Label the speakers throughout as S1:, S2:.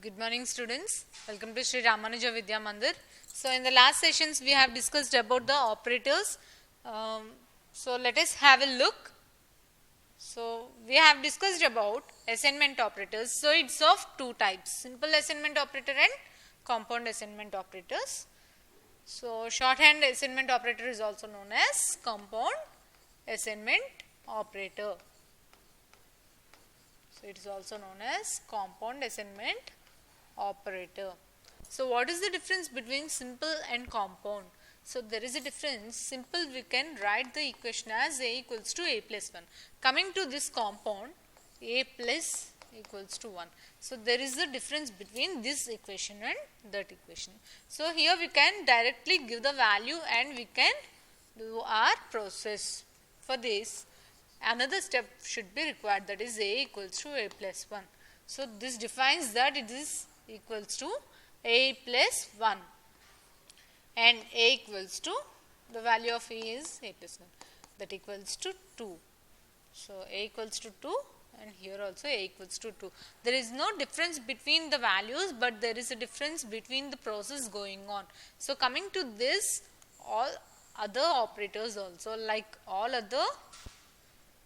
S1: Good morning, students. Welcome to Sri Ramanuja Vidya Mandir. So in the last sessions we have discussed about the operators. So let us have a look. So we have discussed about assignment operators. So it's of two types, simple assignment operator and compound assignment operators. So shorthand assignment operator is also known as compound assignment operator. So it is also known as compound assignment operator. So what is the difference between simple and compound? So there is a difference. Simple, we can write the equation as a equals to a plus 1. Coming to this compound, a plus equals to 1. So there is a difference between this equation and that equation. So here we can directly give the value and we can do our process. For this, another step should be required, that is a equals to a plus 1. So this defines that it is equals to a plus 1 and a equals to, the value of a is a plus 1, that equals to 2. So a equals to 2 and here also a equals to 2. There is no difference between the values, but there is a difference between the process going on. So coming to this, all other operators also, like all other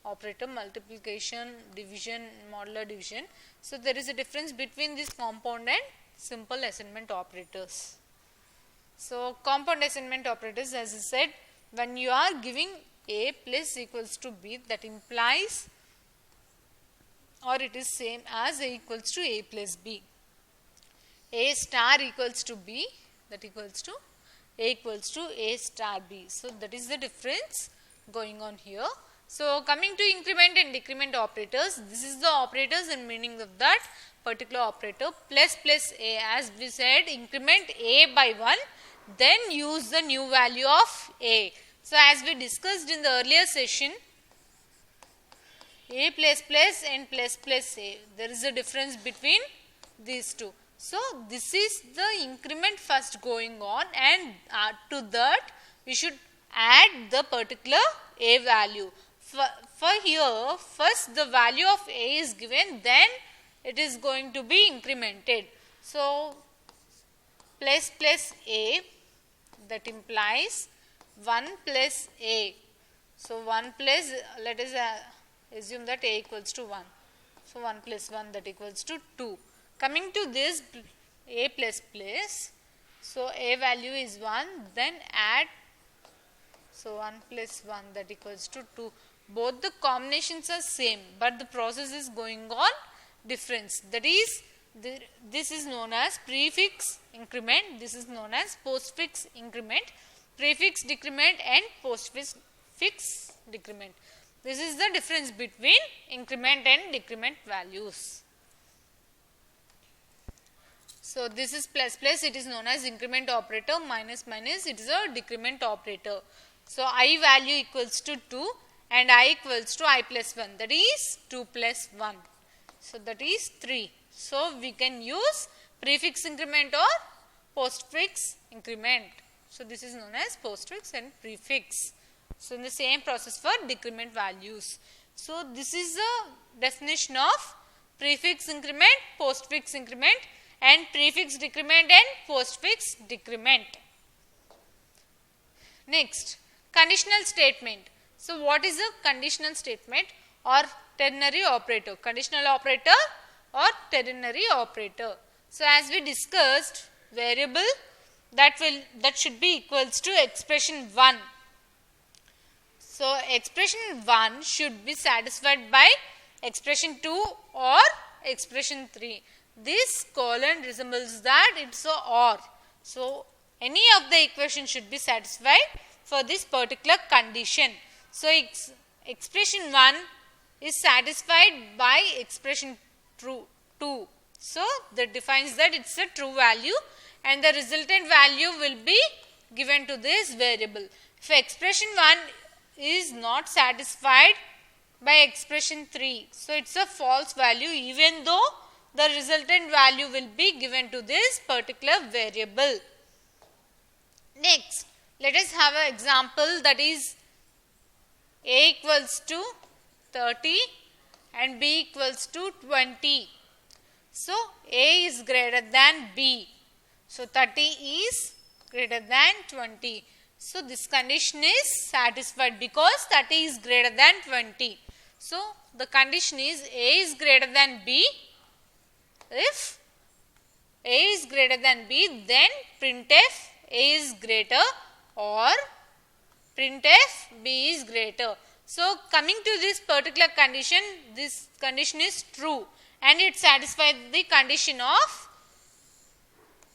S1: operator, multiplication, division, modular division. So there is a difference between this compound and simple assignment operators. So compound assignment operators, as I said, when you are giving a plus equals to b, that implies or it is same as a equals to a plus b. A star equals to b, that equals to a equals to a star b. So that is the difference going on here. So coming to increment and decrement operators, this is the operators and meaning of that particular operator. Plus plus a, as we said, increment a by 1, then use the new value of a. So as we discussed in the earlier session, a plus plus and plus plus a, there is a difference between these two. So this is the increment first going on, and to that we should add the particular a value. For here, first the value of a is given, then it is going to be incremented. So plus plus a, that implies 1 plus a. So 1 plus, let us assume that a equals to 1. So 1 plus 1, that equals to 2. Coming to this a plus plus, so a value is 1, then add, so 1 plus 1, that equals to 2. Both the combinations are same, but the process is going on difference. That is, this is known as prefix increment, this is known as postfix increment, prefix decrement and postfix decrement. This is the difference between increment and decrement values. So this is plus plus, it is known as increment operator, minus minus, it is a decrement operator. So I value equals to 2 and I equals to I plus 1, that is 2 plus 1. So that is 3. So we can use prefix increment or postfix increment. So this is known as postfix and prefix. So in the same process for decrement values. So this is the definition of prefix increment, postfix increment and prefix decrement and postfix decrement. Next, conditional statement. So what is a conditional statement or ternary operator? Conditional operator or ternary operator. So as we discussed, variable that should be equals to expression 1. So expression 1 should be satisfied by expression 2 or expression 3. This colon resembles that, it's a or. So any of the equation should be satisfied for this particular condition. So expression 1 is satisfied by expression 2. So that defines that it's a true value and the resultant value will be given to this variable. If expression 1 is not satisfied by expression 3, so it's a false value even though the resultant value will be given to this particular variable. Next, let us have an example, that is a equals to 30 and b equals to 20. So A is greater than B. So 30 is greater than 20. So this condition is satisfied because 30 is greater than 20. So the condition is A is greater than B. If A is greater than B, then printf A is greater or printf B is greater. So coming to this particular condition, this condition is true and it satisfies the condition of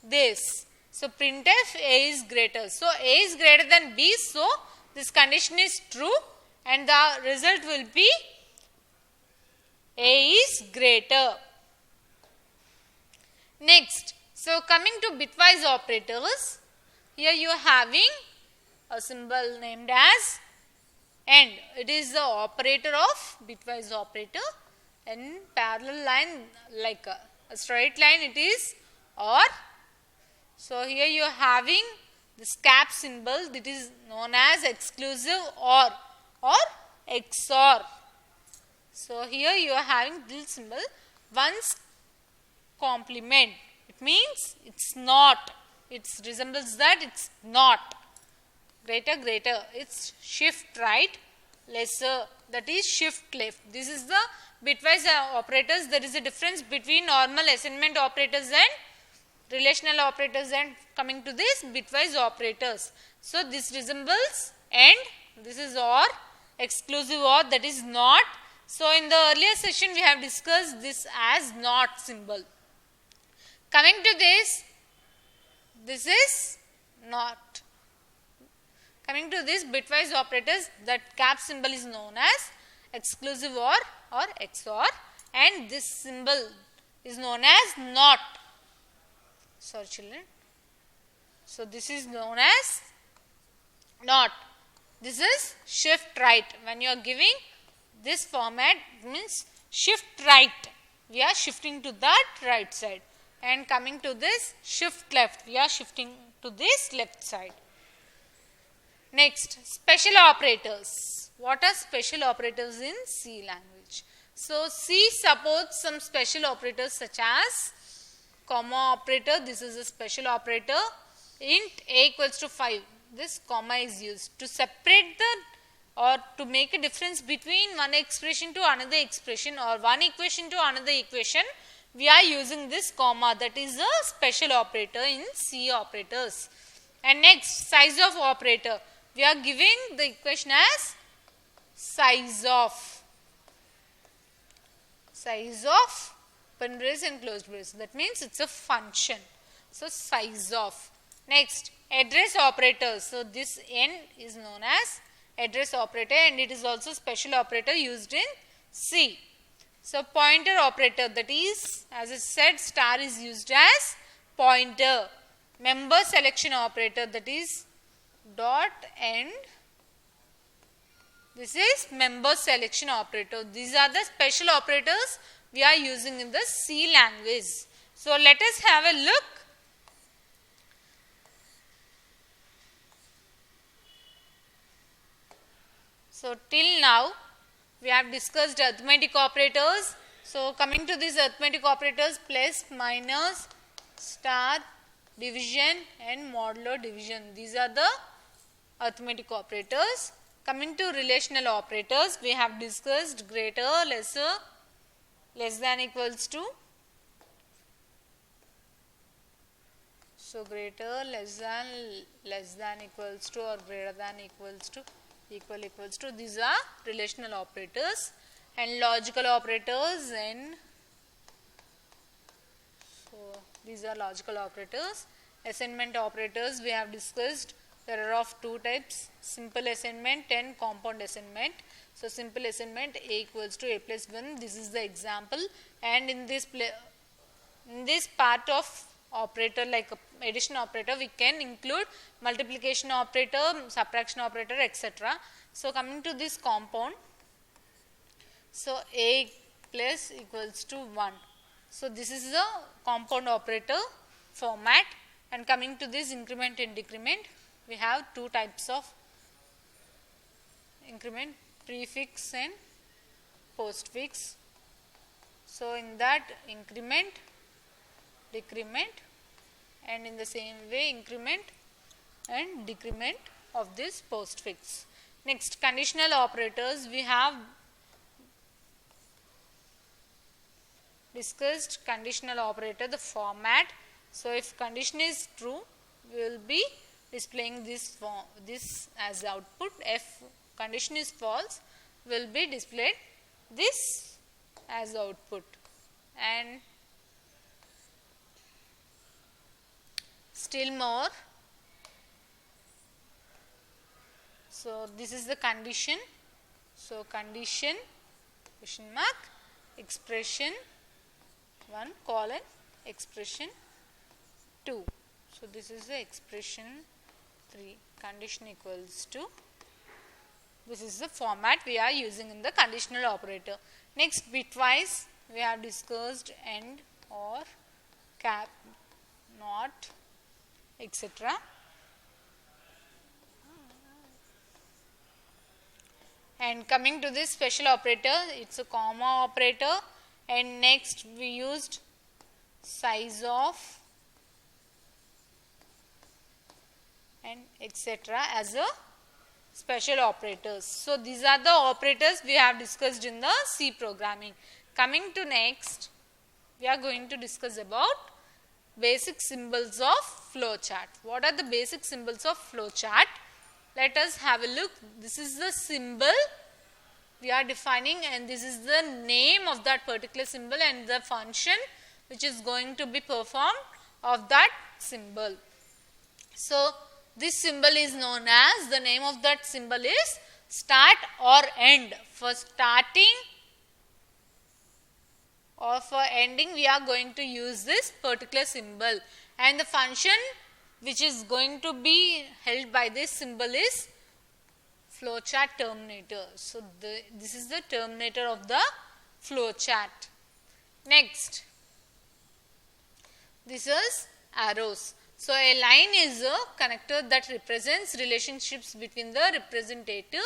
S1: this. So printf A is greater. So A is greater than B, so this condition is true and the result will be A is greater. Next, so coming to bitwise operators, here you are having a symbol named as AND. It is the operator of bitwise operator, and parallel line like a straight line it is OR. So here you are having this cap symbol that is known as exclusive OR or XOR. So here you are having this symbol once complement. It means it's not. It resembles that it's not. Greater, greater. It's shift right, lesser. That is shift left. This is the bitwise operators. There is a difference between normal assignment operators and relational operators, and coming to this bitwise operators. So this resembles AND. This is OR, exclusive OR, that is not. So in the earlier session we have discussed this as not symbol. Coming to this is not. Coming to this bitwise operators, that cap symbol is known as exclusive OR or XOR, and this symbol is known as NOT. Sorry children. So this is known as NOT. This is shift right. When you are giving this format, it means shift right. We are shifting to that right side. And coming to this shift left, we are shifting to this left side. Next, special operators. What are special operators in C language? So C supports some special operators such as comma operator. This is a special operator. Int A equals to 5. This comma is used to separate the or to make a difference between one expression to another expression or one equation to another equation. We are using this comma, that is a special operator in C operators. And next, size of operator. We are giving the equation as size of open brace and closed brace. That means it's a function. So size of. Next, address operator. So this N is known as address operator and it is also special operator used in C. So pointer operator, that is, as I said, star is used as pointer. Member selection operator, that is dot and this is member selection operator. These are the special operators we are using in the C language. So let us have a look. So till now we have discussed arithmetic operators. So coming to these arithmetic operators, plus, minus, star, division and modulo division. These are the arithmetic operators. Coming to relational operators, we have discussed greater, lesser, less than equals to. So greater, less than equals to or greater than equals to, equals to. These are relational operators. And logical operators, and so these are logical operators. Assignment operators we have discussed. There are of two types, simple assignment and compound assignment. So simple assignment, A equals to A plus 1, this is the example, and in this part of operator like addition operator we can include multiplication operator, subtraction operator, etc. So coming to this compound, so A plus equals to 1. So this is the compound operator format, and coming to this increment and decrement, we have two types of increment, prefix and postfix. So in that increment decrement, and in the same way increment and decrement of this postfix. Next, conditional operators. We have discussed conditional operator, the format. So, if condition is true, we will be displaying this as output. If condition is false, we will be displayed this as output. And still more, so this is the condition. So, condition question mark expression 1 colon expression 2. So, this is the expression 3, condition equals to, this is the format we are using in the conditional operator. Next, bitwise we have discussed AND, OR, cap, NOT, etc. And coming to this special operator, it's a comma operator, and next we used size of and etc. as a special operators. So, these are the operators we have discussed in the C programming. Coming to next, we are going to discuss about basic symbols of flowchart. What are the basic symbols of flowchart? Let us have a look. This is the symbol we are defining, and this is the name of that particular symbol and the function which is going to be performed of that symbol. So, this symbol is known as, the name of that symbol is start or end. For starting or for ending, we are going to use this particular symbol, and the function which is going to be held by this symbol is flowchart terminator. So, this is the terminator of the flowchart. Next, this is arrows. So, a line is a connector that represents relationships between the representative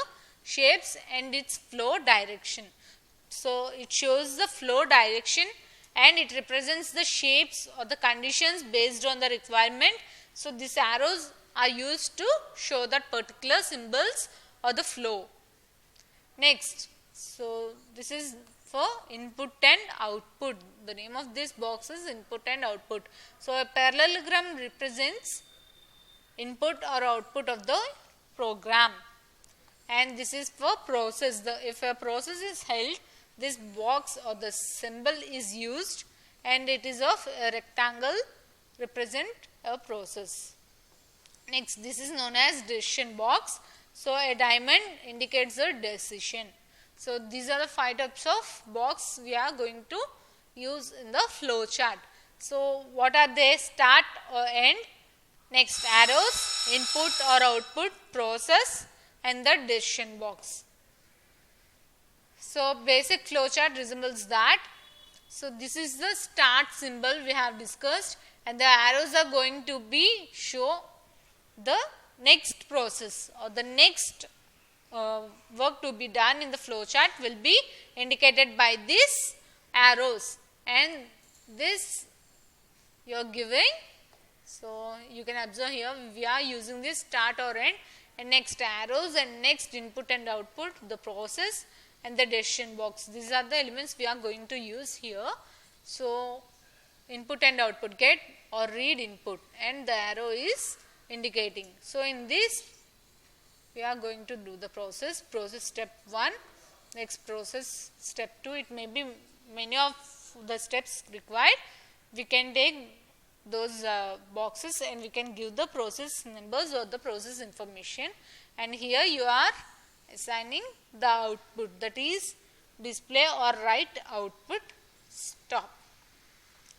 S1: shapes and its flow direction. So, it shows the flow direction and it represents the shapes or the conditions based on the requirement. So, these arrows are used to show that particular symbols or the flow. Next, so this is for input and output. The name of this box is input and output. So, a parallelogram represents input or output of the program, and this is for process. If a process is held, this box or the symbol is used, and it is of a rectangle represent a process. Next, this is known as decision box. So, a diamond indicates a decision. So, these are the 5 types of box we are going to use in the flow chart. So, what are they? Start or end, next arrows, input or output, process, and the decision box. So, basic flow chart resembles that. So, this is the start symbol we have discussed, and the arrows are going to be show the next process or the next work to be done in the flow chart will be indicated by these arrows, and this you are giving. So, you can observe here we are using this start or end, and next arrows, and next input and output, the process and the decision box. These are the elements we are going to use here. So, input and output, get or read input, and the arrow is indicating. So, in this we are going to do the process step 1, next process step 2. It may be many of the steps required. We can take those boxes and we can give the process numbers or the process information, and here you are assigning the output, that is display or write output stop.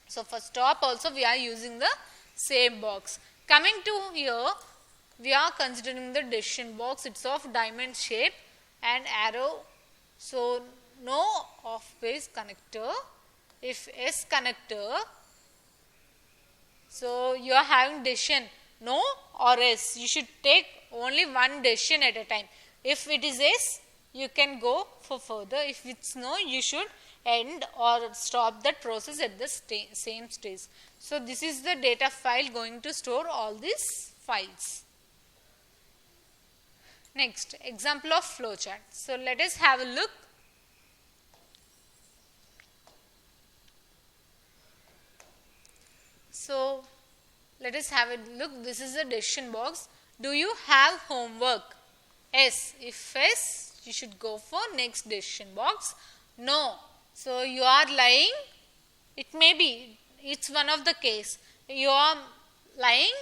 S1: So, for stop also we are using the same box. Coming to here, we are considering the decision box. It's of diamond shape and arrow. So, no off base connector. If S connector, so you are having decision no or S. You should take only one decision at a time. If it is S, you can go for further. If it's no, you should end or stop that process at the same stage. So this is the data file going to store all these files. Next, example of flowchart. So let us have a look. So let us have a look. This is a decision box. Do you have homework? Yes. If yes, you should go for next decision box. No. So you are lying. It may be. It's one of the case. You are lying.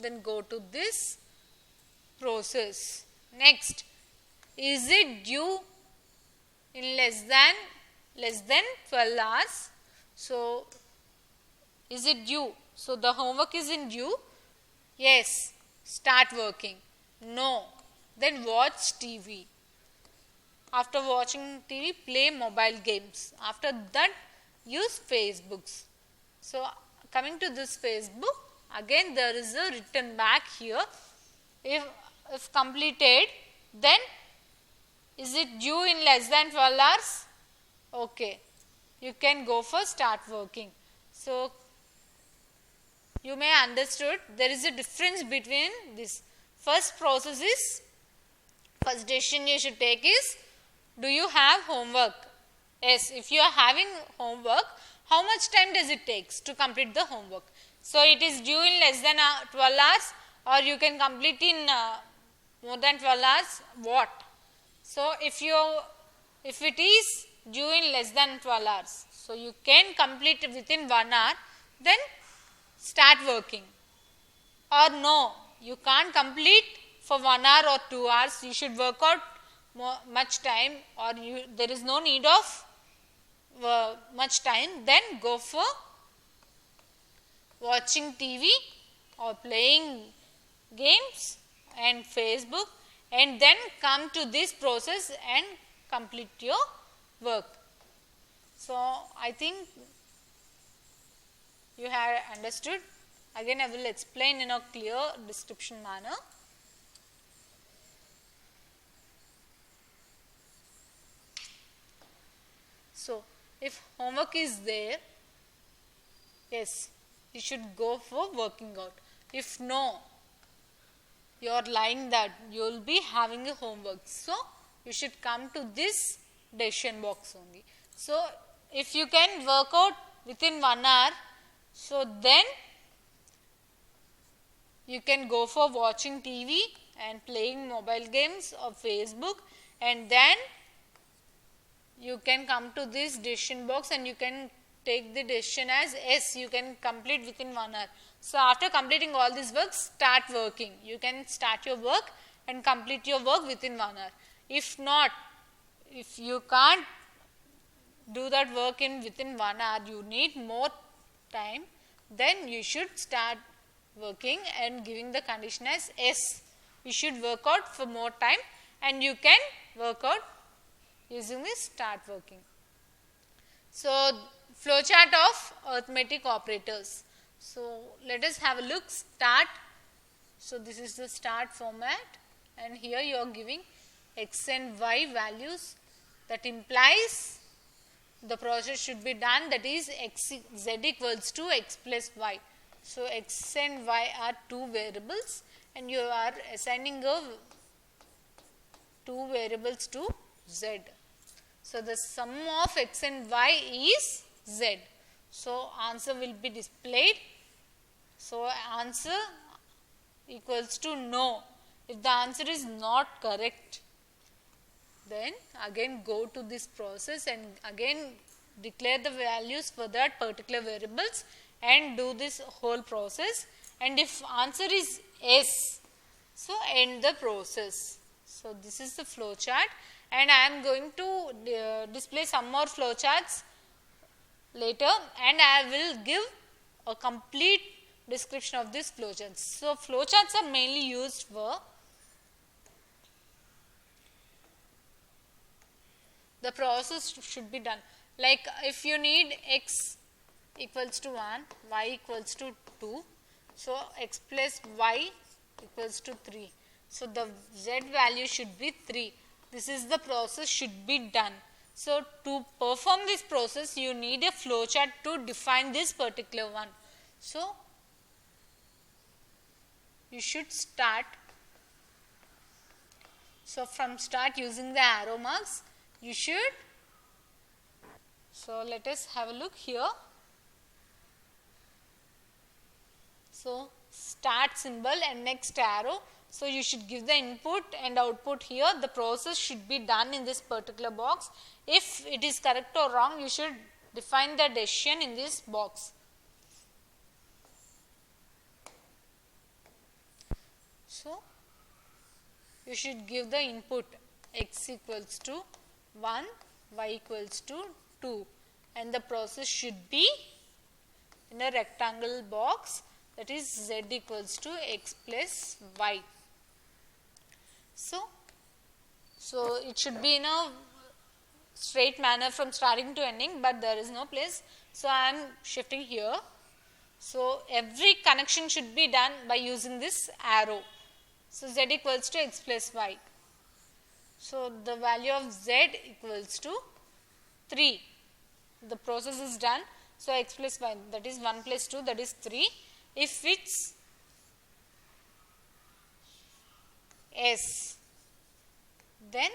S1: Then go to this process. Next. Is it due in less than 12 hours? So is it due? So the homework is in due. Yes. Start working. No. Then watch TV. After watching TV, play mobile games. After that, use Facebooks. So coming to this Facebook, again there is a written back here. If completed, then is it due in less than 12 hours? Okay. You can go for start working. So you may understood there is a difference between this. First process is, first decision you should take is, do you have homework? Yes, if you are having homework, how much time does it take to complete the homework? So it is due in less than 12 hours, or you can complete in more than 12 hours, what? So if it is due in less than 12 hours, so you can complete within 1 hour, then start working. Or no, you can't complete for 1 hour or 2 hours, you should work out much time, or there is no need of much time, then go for watching TV or playing games and Facebook, and then come to this process and complete your work. So I think you have understood. Again I will explain in a clear description manner. So if homework is there, yes, you should go for working out. If no, you are lying that you will be having a homework. So you should come to this decision box only. So if you can work out within 1 hour, so then you can go for watching TV and playing mobile games or Facebook, and then you can come to this decision box and you can take the decision as yes, you can complete within 1 hour. So after completing all these works, start working. You can start your work and complete your work within 1 hour. If not, if you can't do that work within 1 hour, you need more time, then you should start working and giving the condition as yes, you should work out for more time, and you can work out using this start working. So flowchart of arithmetic operators. So let us have a look. Start. So this is the start format, and here you are giving x and y values. That implies the process should be done, that is z equals to x plus y. So x and y are two variables, and you are assigning two variables to z. So the sum of x and y is z. So answer will be displayed. So answer equals to no. If the answer is not correct, then again go to this process and again declare the values for that particular variables and do this whole process. And if answer is yes, so end the process. So this is the flow chart, and I am going to display some more flow charts later, and I will give a complete description of this flow charts. So flow charts are mainly used for the process should be done. Like if you need x equals to 1, y equals to 2, so x plus y equals to 3. So the z value should be 3. This is the process should be done. So to perform this process, you need a flowchart to define this particular one. So you should start. So from start using the arrow marks, you should. So let us have a look here. So start symbol and next arrow. So you should give the input and output here. The process should be done in this particular box. If it is correct or wrong, you should define the decision in this box. So you should give the input x equals to 1, y equals to 2, and the process should be in a rectangle box, that is z equals to x plus y. So it should be in a straight manner from starting to ending, but there is no place. So I am shifting here. So every connection should be done by using this arrow. So z equals to x plus y. So the value of z equals to 3. The process is done. So x plus y, that is 1 plus 2, that is 3. If it's s, then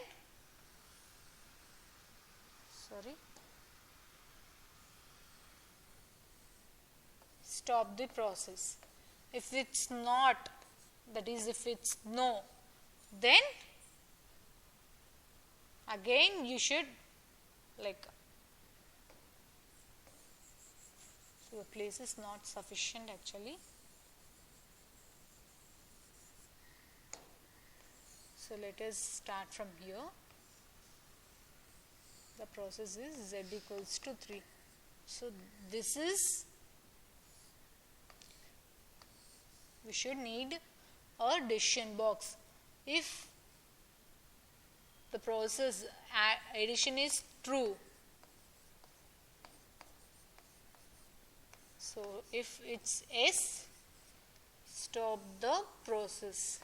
S1: stop the process. If it's not, that is if it's no, then again you should so the place is not sufficient actually. So let us start from here. The process is z equals to 3. So this is, we should need a decision box. If the process addition is true, so if it's s, stop the process.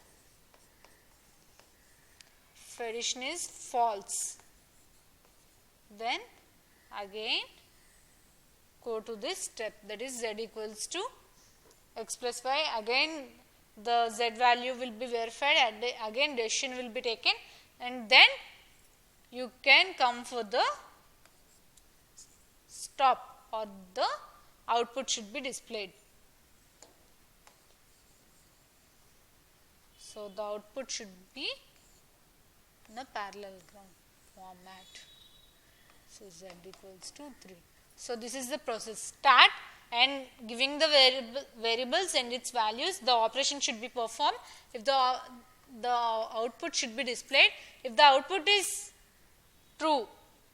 S1: If addition is false, then again go to this step, that is z equals to x plus y. Again the z value will be verified and again decision will be taken, and then you can come for the stop, or the output should be displayed. So the output should be in a parallelogram format. So z equals to 3. So this is the process. Start and giving the variables and its values, the operation should be performed. If the output should be displayed. If the output is true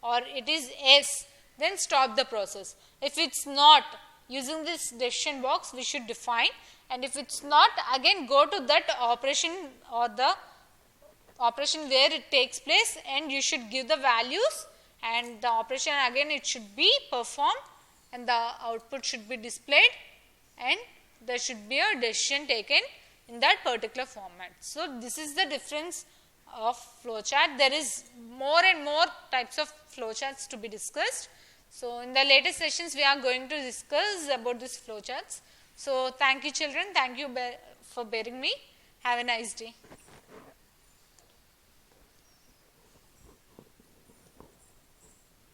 S1: or it is s, then stop the process. If it's not, using this decision box we should define, and if it's not, again go to that operation or the operation where it takes place, and you should give the values, and the operation again it should be performed, and the output should be displayed, and there should be a decision taken in that particular format. So this is the difference of flowchart. There is more and more types of flowcharts to be discussed. So in the later sessions we are going to discuss about these flowcharts. So thank you children, thank you for bearing me. Have a nice day.